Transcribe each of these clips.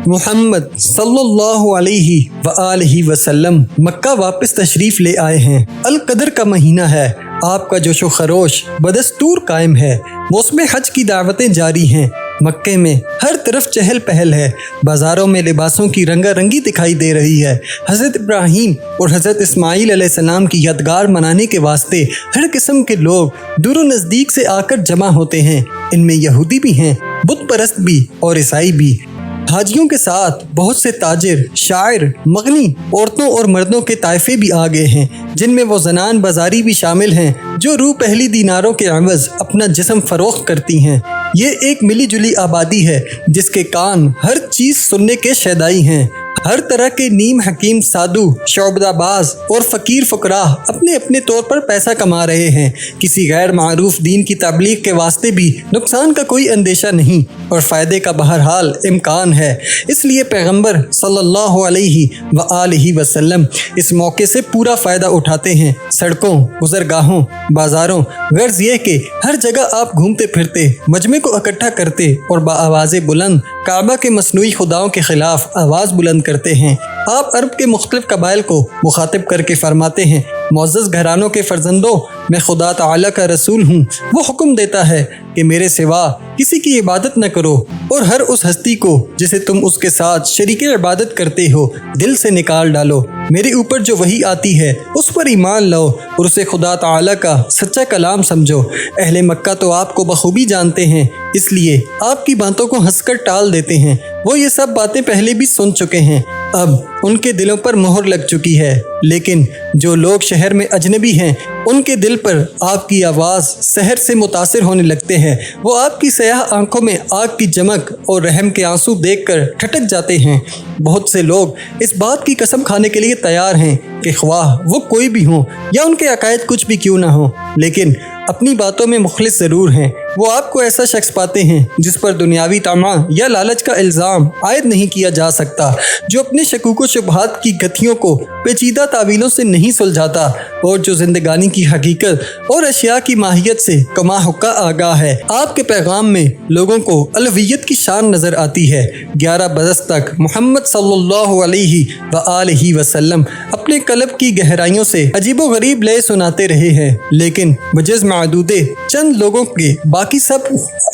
محمد صلی اللہ علیہ وآلہ وسلم مکہ واپس تشریف لے آئے ہیں۔ القدر کا مہینہ ہے، آپ کا جوش و خروش بدستور قائم ہے۔ موسم حج کی دعوتیں جاری ہیں۔ مکے میں ہر طرف چہل پہل ہے، بازاروں میں لباسوں کی رنگا رنگی دکھائی دے رہی ہے۔ حضرت ابراہیم اور حضرت اسماعیل علیہ السلام کی یادگار منانے کے واسطے ہر قسم کے لوگ دور و نزدیک سے آ کر جمع ہوتے ہیں۔ ان میں یہودی بھی ہیں، بت پرست بھی اور عیسائی بھی۔ حاجیوں کے ساتھ بہت سے تاجر، شاعر، مغنی، عورتوں اور مردوں کے طائفے بھی آ گئے ہیں، جن میں وہ زنان بازاری بھی شامل ہیں جو روح پہلی دیناروں کے عوض اپنا جسم فروخت کرتی ہیں۔ یہ ایک ملی جلی آبادی ہے جس کے کان ہر چیز سننے کے شیدائی ہیں۔ ہر طرح کے نیم حکیم سادھو، شعبدہ باز اور فقیر فقراء اپنے اپنے طور پر پیسہ کما رہے ہیں۔ کسی غیر معروف دین کی تبلیغ کے واسطے بھی نقصان کا کوئی اندیشہ نہیں اور فائدے کا بہرحال امکان ہے۔ اس لیے پیغمبر صلی اللہ علیہ وآلہ وسلم اس موقع سے پورا فائدہ اٹھاتے ہیں۔ سڑکوں، گزرگاہوں، بازاروں، غرض یہ کہ ہر جگہ آپ گھومتے پھرتے، مجمع کو اکٹھا کرتے اور بآواز بلند کعبہ کے مصنوعی خداؤں کے خلاف آواز بلند کرتے ہیں۔ آپ عرب کے مختلف قبائل کو مخاطب کر کے فرماتے ہیں، معزز گھرانوں کے فرزندوں، میں خدا تعالیٰ کا رسول ہوں۔ وہ حکم دیتا ہے کہ میرے سوا کسی کی عبادت نہ کرو اور ہر اس ہستی کو جسے تم اس کے ساتھ شریک عبادت کرتے ہو دل سے نکال ڈالو۔ میرے اوپر جو وحی آتی ہے اس پر ایمان لاؤ اور اسے خدا تعالیٰ کا سچا کلام سمجھو۔ اہل مکہ تو آپ کو بخوبی جانتے ہیں، اس لیے آپ کی باتوں کو ہنس کر ٹال دیتے ہیں۔ وہ یہ سب باتیں پہلے بھی سن چکے ہیں، اب ان کے دلوں پر مہر لگ چکی ہے۔ لیکن جو لوگ شہر میں اجنبی ہیں، ان کے دل پر آپ کی آواز سحر سے متاثر ہونے لگتے ہیں۔ وہ آپ کی سیاہ آنکھوں میں آگ کی چمک اور رحم کے آنسو دیکھ کر ٹھٹک جاتے ہیں۔ بہت سے لوگ اس بات کی قسم کھانے کے لیے تیار ہیں کہ خواہ وہ کوئی بھی ہوں یا ان کے عقائد کچھ بھی کیوں نہ ہوں، لیکن اپنی باتوں میں مخلص ضرور ہیں۔ وہ آپ کو ایسا شخص پاتے ہیں جس پر دنیاوی طمع یا لالچ کا الزام عائد نہیں کیا جا سکتا، جو اپنے شکوک و شبہات کی گتھیوں کو پیچیدہ تعویلوں سے نہیں سلجھاتا اور جو زندگانی کی حقیقت اور اشیاء کی ماہیت سے کما حقہ آگاہ ہے۔ آپ کے پیغام میں لوگوں کو الوہیت کی شان نظر آتی ہے۔ 11 برس تک محمد صلی اللہ علیہ وآلہ وسلم اپنے قلب کی گہرائیوں سے عجیب و غریب لئے سناتے رہے ہیں، لیکن بجز معدودے چند لوگوں کے باقی سب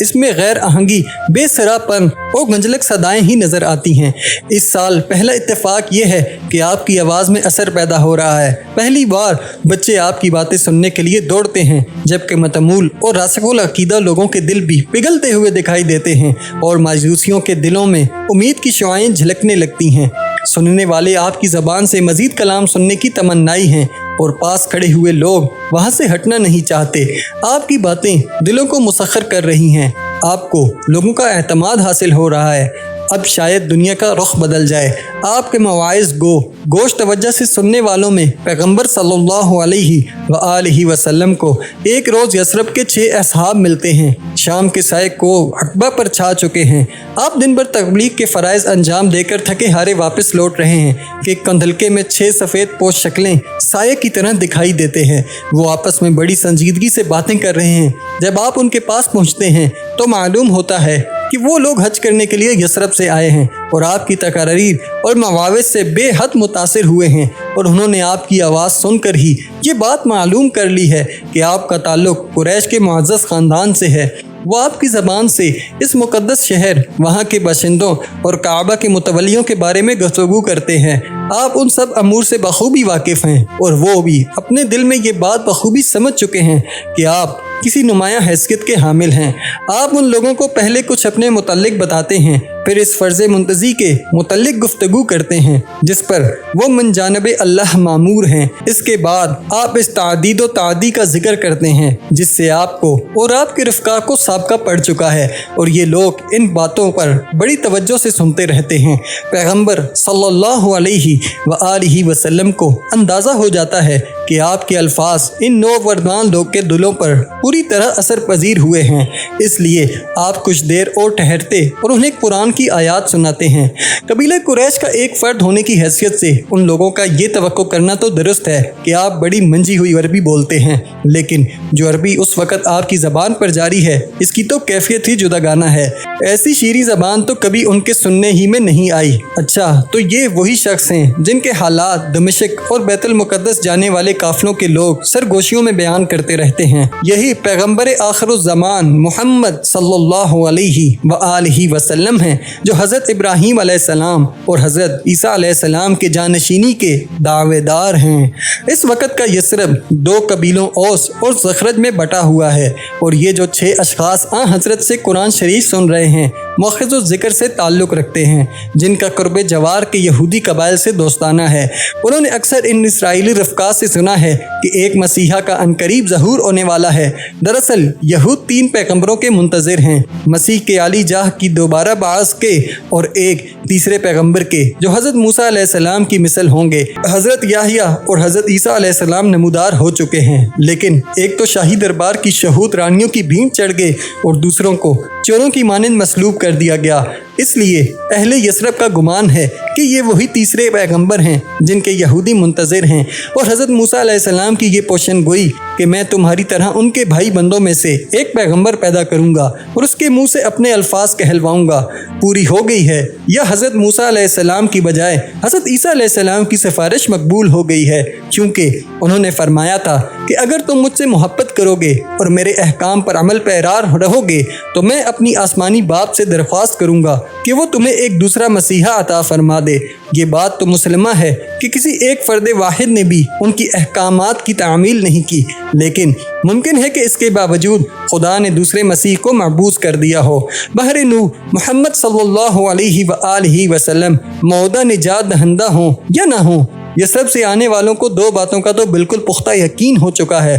اس میں غیر آہنگی، بے سراپن اور گنجلک صدائیں ہی نظر آتی ہیں۔ اس سال پہلا اتفاق یہ ہے کہ آپ کی آواز میں اثر پیدا ہو رہا ہے۔ پہلی بار بچے آپ کی باتیں سننے کے لیے دوڑتے ہیں، جبکہ متمول اور راسخ العقیدہ لوگوں کے دل بھی پگھلتے ہوئے دکھائی دیتے ہیں اور مایوسیوں کے دلوں میں امید کی شعاعیں جھلکنے لگتی ہیں۔ سننے والے آپ کی زبان سے مزید کلام سننے کی تمنائی ہیں اور پاس کھڑے ہوئے لوگ وہاں سے ہٹنا نہیں چاہتے۔ آپ کی باتیں دلوں کو مسخر کر رہی ہیں، آپ کو لوگوں کا اعتماد حاصل ہو رہا ہے۔ اب شاید دنیا کا رخ بدل جائے۔ آپ کے مواعظ گوش توجہ سے سننے والوں میں پیغمبر صلی اللہ علیہ وآلہ وسلم کو ایک روز یثرب کے 6 اصحاب ملتے ہیں۔ شام کے سائے کو عقبہ پر چھا چکے ہیں۔ آپ دن بھر تبلیغ کے فرائض انجام دے کر تھکے ہارے واپس لوٹ رہے ہیں کہ کندھلکے میں 6 سفید پوش شکلیں سائے کی طرح دکھائی دیتے ہیں۔ وہ آپس میں بڑی سنجیدگی سے باتیں کر رہے ہیں۔ جب آپ ان کے پاس پہنچتے ہیں تو معلوم ہوتا ہے کہ وہ لوگ حج کرنے کے لیے یثرب سے آئے ہیں اور آپ کی تقاریر اور مواعظ سے بے حد متاثر ہوئے ہیں، اور انہوں نے آپ کی آواز سن کر ہی یہ بات معلوم کر لی ہے کہ آپ کا تعلق قریش کے معزز خاندان سے ہے۔ وہ آپ کی زبان سے اس مقدس شہر، وہاں کے باشندوں اور کعبہ کے متولیوں کے بارے میں گفتگو کرتے ہیں۔ آپ ان سب امور سے بخوبی واقف ہیں اور وہ بھی اپنے دل میں یہ بات بخوبی سمجھ چکے ہیں کہ آپ کسی نمایاں حیثیت کے حامل ہیں۔ آپ ان لوگوں کو پہلے کچھ اپنے متعلق بتاتے ہیں، پھر اس فرض منتزی کے متعلق گفتگو کرتے ہیں جس پر وہ من جانب اللہ مامور ہیں۔ اس کے بعد آپ اس تعدید و تعدی کا ذکر کرتے ہیں جس سے آپ کو اور آپ کے رفقا کو سابقہ پڑ چکا ہے، اور یہ لوگ ان باتوں پر بڑی توجہ سے سنتے رہتے ہیں۔ پیغمبر صلی اللہ علیہ وآلہ وسلم کو اندازہ ہو جاتا ہے کہ آپ کے الفاظ ان نوجوان لوگ کے دلوں پر پوری طرح اثر پذیر ہوئے ہیں، اس لیے آپ کچھ دیر اور ٹھہرتے اور انہیں قرآن کی آیات سناتے ہیں۔ قبیلہ قریش کا ایک فرد ہونے کی حیثیت سے ان لوگوں کا یہ توقع کرنا تو درست ہے کہ آپ بڑی منجھی ہوئی عربی بولتے ہیں، لیکن جو عربی اس وقت آپ کی زبان پر جاری ہے اس کی تو کیفیت ہی جداگانہ ہے۔ ایسی شیریں زبان تو کبھی ان کے سننے ہی میں نہیں آئی۔ اچھا، تو یہ وہی شخص ہیں جن کے حالات دمشق اور بیت المقدس جانے والے قافلوں کے لوگ سرگوشیوں میں بیان کرتے رہتے ہیں۔ یہی پیغمبر آخر الزمان محمد صلی اللہ علیہ وآلہ وسلم ہیں جو حضرت ابراہیم علیہ السلام اور حضرت عیسیٰ علیہ السلام کے جانشینی کے دعوے دار ہیں۔ اس وقت کا یثرب دو قبیلوں اوس اور زخرج میں بٹا ہوا ہے، اور یہ جو 6 اشخاص حضرت سے قرآن شریف سن رہے ہیں مؤخذ و ذکر سے تعلق رکھتے ہیں، جن کا قرب جوار کے یہودی قبائل سے دوستانہ ہے۔ انہوں نے اکثر ان اسرائیلی رفقات سے سنا ہے کہ ایک مسیحا کا عنقریب ظہور ہونے والا ہے۔ دراصل یہود 3 پیغمبروں کے منتظر ہیں، مسیح کے عالی جاہ کی دوبارہ بعث کے اور ایک تیسرے پیغمبر کے جو حضرت موسیٰ علیہ السلام کی مثل ہوں گے۔ حضرت یحییٰ اور حضرت عیسیٰ علیہ السلام نمودار ہو چکے ہیں، لیکن ایک تو شاہی دربار کی شہوت رانیوں کی بھینٹ چڑھ گئے اور دوسروں کو چوروں کی مانند مسلوب کر دیا گیا۔ اس لیے اہل یثرب کا گمان ہے کہ یہ وہی تیسرے پیغمبر ہیں جن کے یہودی منتظر ہیں، اور حضرت موسیٰ علیہ السلام کی یہ پیشن گوئی کہ میں تمہاری طرح ان کے بھائی بندوں میں سے ایک پیغمبر پیدا کروں گا اور اس کے منہ سے اپنے الفاظ کہلواؤں گا، پوری ہو گئی ہے، یا حضرت موسیٰ علیہ السلام کی بجائے حضرت عیسیٰ علیہ السلام کی سفارش مقبول ہو گئی ہے، کیونکہ انہوں نے فرمایا تھا کہ اگر تم مجھ سے محبت کرو گے اور میرے احکام پر عمل پیرا رہو گے تو میں اپنی آسمانی باپ سے درخواست کروں گا کہ وہ تمہیں ایک دوسرا مسیحا عطا فرما دے۔ یہ بات تو مسلمہ ہے کہ کسی ایک فرد واحد نے بھی ان کی احکامات کی تعمیل نہیں کی، لیکن ممکن ہے کہ اس کے باوجود خدا نے دوسرے مسیح کو مبعوث کر دیا ہو۔ بہر نوح محمد صلی اللہ علیہ وآلہ وسلم موعودہ نجات دہندہ ہوں یا نہ ہوں، یہ سب سے آنے والوں کو 2 باتوں کا تو بالکل پختہ یقین ہو چکا ہے۔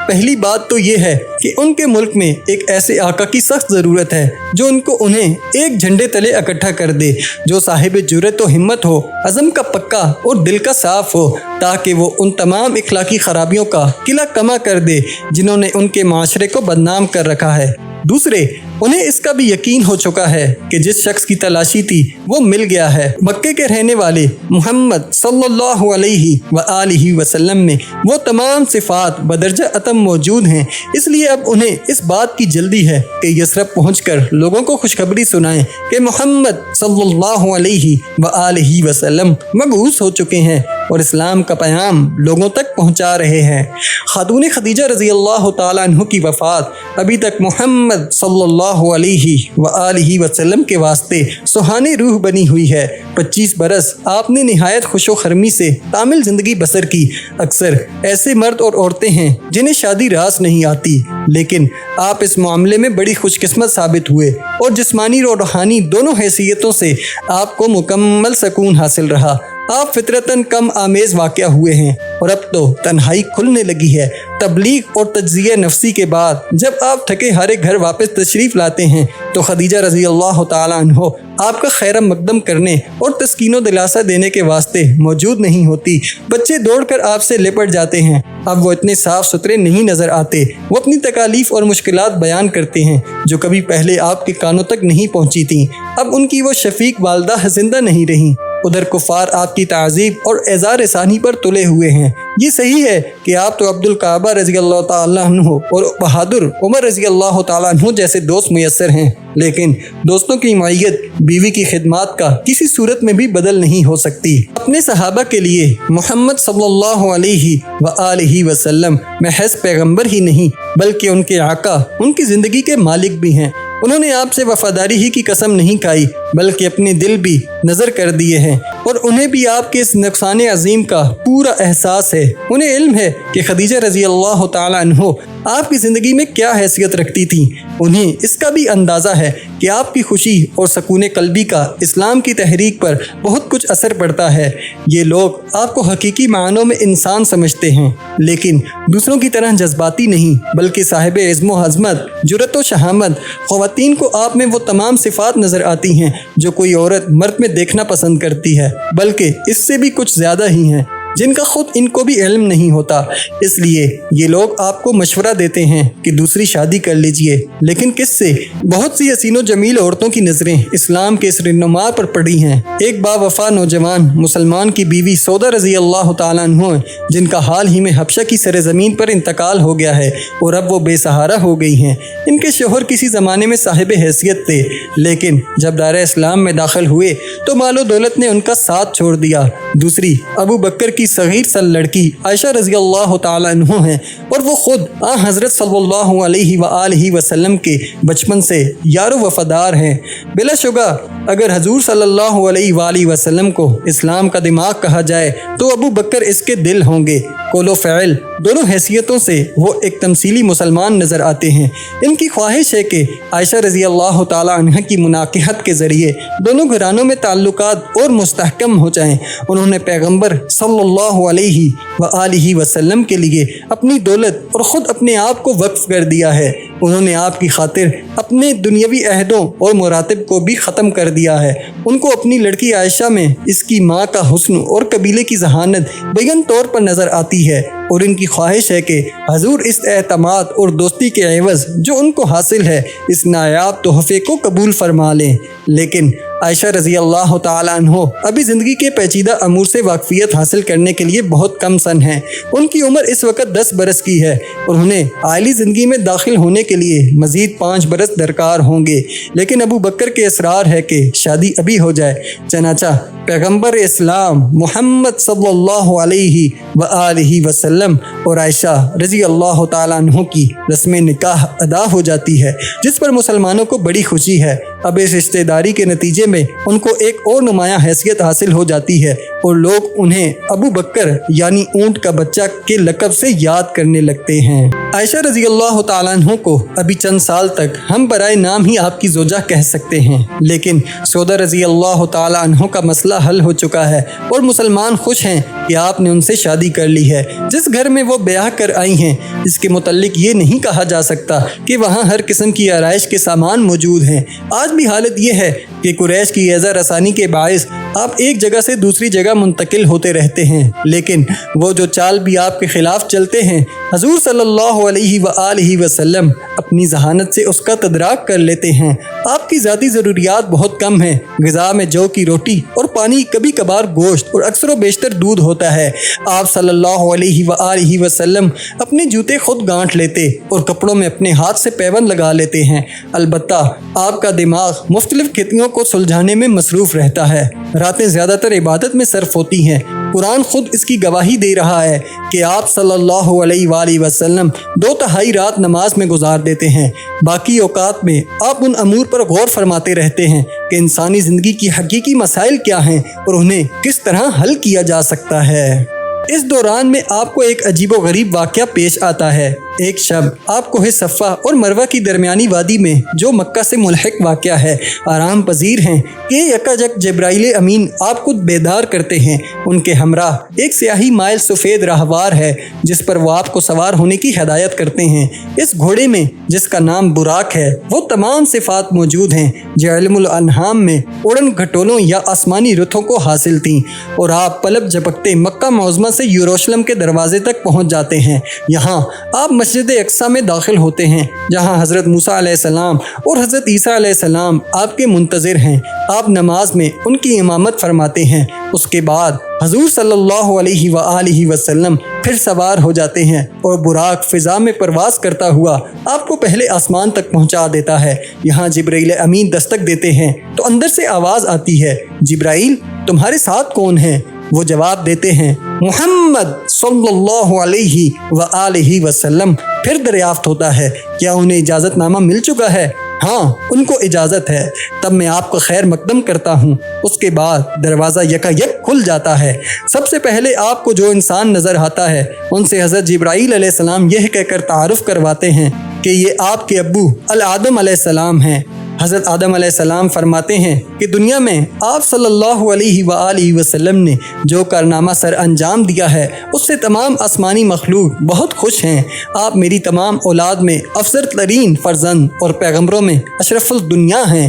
پہلی بات تو یہ ہے کہ ان کے ملک میں ایک ایسے آقا کی سخت ضرورت ہے جو انہیں ایک جھنڈے تلے اکٹھا کر دے، جو صاحب جرأت و ہمت ہو، عزم کا پکا اور دل کا صاف ہو، تاکہ وہ ان تمام اخلاقی خرابیوں کا قلعہ کما کر دے جنہوں نے ان کے معاشرے کو بدنام کر رکھا ہے۔ دوسرے، انہیں اس کا بھی یقین ہو چکا ہے کہ جس شخص کی تلاشی تھی وہ مل گیا ہے۔ مکے کے رہنے والے محمد صلی اللہ علیہ وآلہ وسلم میں وہ تمام صفات بدرجہ اتم موجود ہیں، اس لیے اب انہیں اس بات کی جلدی ہے کہ یثرب پہنچ کر لوگوں کو خوشخبری سنائیں کہ محمد صلی اللہ علیہ وآلہ وسلم مبعوث ہو چکے ہیں اور اسلام کا پیغام لوگوں تک پہنچا رہے ہیں۔ خاتون خدیجہ رضی اللہ تعالیٰ عنہ کی وفات ابھی تک محمد صلی اللہ علیہ وآلہ وسلم کے واسطے سہانی روح بنی ہوئی ہے۔ 25 برس آپ نے نہایت خوش و خرمی سے کامل زندگی بسر کی۔ اکثر ایسے مرد اور عورتیں ہیں جنہیں شادی راس نہیں آتی، لیکن آپ اس معاملے میں بڑی خوش قسمت ثابت ہوئے اور جسمانی اور روحانی دونوں حیثیتوں سے آپ کو مکمل سکون حاصل رہا۔ آپ فطرتاً کم آمیز واقع ہوئے ہیں اور اب تو تنہائی کھلنے لگی ہے۔ تبلیغ اور تجزیہ نفسی کے بعد جب آپ تھکے ہارے گھر واپس تشریف لاتے ہیں تو خدیجہ رضی اللہ تعالیٰ عنہ آپ کا خیر مقدم کرنے اور تسکین و دلاسا دینے کے واسطے موجود نہیں ہوتی۔ بچے دوڑ کر آپ سے لپٹ جاتے ہیں۔ اب وہ اتنے صاف ستھرے نہیں نظر آتے۔ وہ اپنی تکالیف اور مشکلات بیان کرتے ہیں جو کبھی پہلے آپ کے کانوں تک نہیں پہنچی تھیں۔ اب ان کی وہ شفیق والدہ زندہ نہیں رہیں۔ ادھر کفار آپ کی تعذیب اور اعزار ثانی پر تلے ہوئے ہیں۔ یہ صحیح ہے کہ آپ تو عبد الکعبہ رضی اللہ تعالیٰ عنہ اور بہادر عمر رضی اللہ تعالیٰ عنہ جیسے دوست میسر ہیں، لیکن دوستوں کی معیت بیوی کی خدمات کا کسی صورت میں بھی بدل نہیں ہو سکتی۔ اپنے صحابہ کے لیے محمد صلی اللہ علیہ وآلہ وسلم محض پیغمبر ہی نہیں بلکہ ان کے آقا، ان کی زندگی کے مالک بھی ہیں۔ انہوں نے آپ سے وفاداری ہی کی قسم نہیں کھائی بلکہ اپنے دل بھی نظر کر دیے ہیں، اور انہیں بھی آپ کے اس نقصان عظیم کا پورا احساس ہے۔ انہیں علم ہے کہ خدیجہ رضی اللہ تعالیٰ عنہ آپ کی زندگی میں کیا حیثیت رکھتی تھیں۔ انہیں اس کا بھی اندازہ ہے کہ آپ کی خوشی اور سکون قلبی کا اسلام کی تحریک پر بہت کچھ اثر پڑتا ہے۔ یہ لوگ آپ کو حقیقی معنوں میں انسان سمجھتے ہیں، لیکن دوسروں کی طرح جذباتی نہیں بلکہ صاحب عزم و عظمت، جرأت و شہامت۔ خواتین کو آپ میں وہ تمام صفات نظر آتی ہیں جو کوئی عورت مرد میں دیکھنا پسند کرتی ہے، بلکہ اس سے بھی کچھ زیادہ ہی ہیں۔ جن کا خود ان کو بھی علم نہیں ہوتا۔ اس لیے یہ لوگ آپ کو مشورہ دیتے ہیں کہ دوسری شادی کر لیجئے، لیکن کس سے؟ بہت سی حسین و جمیل عورتوں کی نظریں اسلام کے اس رہنما پر پڑی ہیں۔ ایک با وفا نوجوان مسلمان کی بیوی سودا رضی اللہ تعالیٰ عنہ، جن کا حال ہی میں حبشہ کی سرزمین پر انتقال ہو گیا ہے اور اب وہ بے سہارا ہو گئی ہیں۔ ان کے شوہر کسی زمانے میں صاحب حیثیت تھے، لیکن جب دار اسلام میں داخل ہوئے تو مال و دولت نے ان کا ساتھ چھوڑ دیا۔ دوسری ابو بکر کی صغیر سال لڑکی عائشہ رضی اللہ تعالیٰ عنہ ہیں، اور وہ خود حضرت صلی اللہ علیہ وآلہ وسلم کے بچپن سے یار و وفادار ہیں۔ بلا شبہ اگر حضور صلی اللہ علیہ وآلہ وسلم کو اسلام کا دماغ کہا جائے تو ابو بکر اس کے دل ہوں گے۔ قول و فعل دونوں حیثیتوں سے وہ ایک تمثیلی مسلمان نظر آتے ہیں۔ ان کی خواہش ہے کہ عائشہ رضی اللہ تعالیٰ عنہ کی مناکحت کے ذریعے دونوں گھرانوں میں تعلقات اور مستحکم ہو جائیں۔ انہوں نے پیغمبر صلی اللہ علیہ وآلہ وسلم کے لیے اپنی دولت اور خود اپنے آپ کو وقف کر دیا ہے۔ انہوں نے آپ کی خاطر اپنے دنیاوی عہدوں اور مراتب کو بھی ختم کر دیا ہے۔ ان کو اپنی لڑکی عائشہ میں اس کی ماں کا حسن اور قبیلے کی ذہانت بیان طور پر نظر آتی ہے، اور ان کی خواہش ہے کہ حضور اس اعتماد اور دوستی کے عوض جو ان کو حاصل ہے اس نایاب تحفے کو قبول فرما لیں۔ لیکن عائشہ رضی اللہ تعالیٰ عنہ ابھی زندگی کے پیچیدہ امور سے واقفیت حاصل کرنے کے لیے بہت کم سن ہیں۔ ان کی عمر اس وقت 10 برس کی ہے اور انہیں عائلی زندگی میں داخل ہونے کے لیے مزید 5 برس درکار ہوں گے، لیکن ابو بکر کے اصرار ہے کہ شادی ابھی ہو جائے۔ چنانچہ پیغمبر اسلام محمد صلی اللہ علیہ وآلہ وسلم اور عائشہ رضی اللہ تعالیٰ عنہ کی رسم نکاح ادا ہو جاتی ہے، جس پر مسلمانوں کو بڑی خوشی ہے۔ اب اس رشتہ داری کے نتیجے میں ان کو ایک اور نمایاں حیثیت حاصل ہو جاتی ہے اور لوگ انہیں ابو بکر یعنی اونٹ کا بچہ کے لقب سے یاد کرنے لگتے ہیں۔ عائشہ رضی اللہ تعالیٰ عنہ کو ابھی چند سال تک ہم برائے نام ہی آپ کی زوجہ کہہ سکتے ہیں، لیکن سودا رضی اللہ تعالیٰ عنہ کا مسئلہ حل ہو چکا ہے اور مسلمان خوش ہیں کہ آپ نے ان سے شادی کر لی ہے۔ جس گھر میں وہ بیاہ کر آئی ہیں اس کے متعلق یہ نہیں کہا جا سکتا کہ وہاں ہر قسم کی آرائش کے سامان موجود ہیں۔ آج بھی حالت یہ ہے کہ قریش کی ایذا رسانی کے باعث آپ ایک جگہ سے دوسری جگہ منتقل ہوتے رہتے ہیں، لیکن وہ جو چال بھی آپ کے خلاف چلتے ہیں حضور صلی اللہ علیہ وآلہ وسلم اپنی ذہانت سے اس کا تدراک کر لیتے ہیں۔ آپ کی ذاتی ضروریات بہت کم ہیں، غذا میں جو کی روٹی اور پانی، کبھی کبھار گوشت اور اکثر و بیشتر دودھ ہوتا ہے۔ آپ صلی اللہ علیہ وآلہ وسلم اپنے جوتے خود گانٹھ لیتے اور کپڑوں میں اپنے ہاتھ سے پیوند لگا لیتے ہیں۔ البتہ آپ کا دماغ مختلف خطیوں کو سلجھانے میں مصروف رہتا ہے۔ راتیں زیادہ تر عبادت میں صرف ہوتی ہیں۔ قرآن خود اس کی گواہی دے رہا ہے کہ آپ صلی اللہ علیہ وآلہ وسلم 2/3 رات نماز میں گزار دیتے ہیں۔ باقی اوقات میں آپ ان امور پر غور فرماتے رہتے ہیں کہ انسانی زندگی کی حقیقی مسائل کیا ہیں اور انہیں کس طرح حل کیا جا سکتا ہے۔ اس دوران میں آپ کو ایک عجیب و غریب واقعہ پیش آتا ہے۔ ایک شب آپ کوہ صفا اور مروہ کی درمیانی وادی میں جو مکہ سے ملحق واقعہ ہے آرام پذیر ہیں کہ یکاجک جبرائیل امین آپ کو بیدار کرتے ہیں۔ ان کے ہمراہ ایک سیاہی مائل سفید راہوار ہے جس پر وہ آپ کو سوار ہونے کی ہدایت کرتے ہیں۔ اس گھوڑے میں جس کا نام براق ہے وہ تمام صفات موجود ہیں جو علم الانہام میں اڑن گھٹولوں یا آسمانی رتھوں کو حاصل تھیں، اور آپ پلب جھپکتے مکہ معظمہ سے یروشلم کے دروازے تک پہنچ جاتے ہیں۔ یہاں آپ مسجد اقصیٰ میں داخل ہوتے ہیں جہاں حضرت موسیٰ علیہ السلام اور حضرت عیسیٰ علیہ السلام آپ کے منتظر ہیں۔ آپ نماز میں ان کی امامت فرماتے ہیں۔ اس کے بعد حضور صلی اللہ علیہ وآلہ وسلم پھر سوار ہو جاتے ہیں اور براق فضا میں پرواز کرتا ہوا آپ کو پہلے آسمان تک پہنچا دیتا ہے۔ یہاں جبرائیل امین دستک دیتے ہیں تو اندر سے آواز آتی ہے، جبرائیل تمہارے ساتھ کون ہے؟ وہ جواب دیتے ہیں، محمد صلی اللہ علیہ وآلہ وسلم۔ پھر دریافت ہوتا ہے، کیا انہیں اجازت نامہ مل چکا ہے؟ ہاں، ان کو اجازت ہے۔ تب میں آپ کو خیر مقدم کرتا ہوں۔ اس کے بعد دروازہ یکا یک کھل جاتا ہے۔ سب سے پہلے آپ کو جو انسان نظر آتا ہے ان سے حضرت جبرائیل علیہ السلام یہ کہہ کر تعارف کرواتے ہیں کہ یہ آپ کے ابو الآدم علیہ السلام ہیں۔ حضرت آدم علیہ السلام فرماتے ہیں کہ دنیا میں آپ صلی اللہ علیہ وآلہ وسلم نے جو کارنامہ سر انجام دیا ہے اس سے تمام آسمانی مخلوق بہت خوش ہیں۔ آپ میری تمام اولاد میں افضل ترین فرزند اور پیغمبروں میں اشرف الدنیا ہیں۔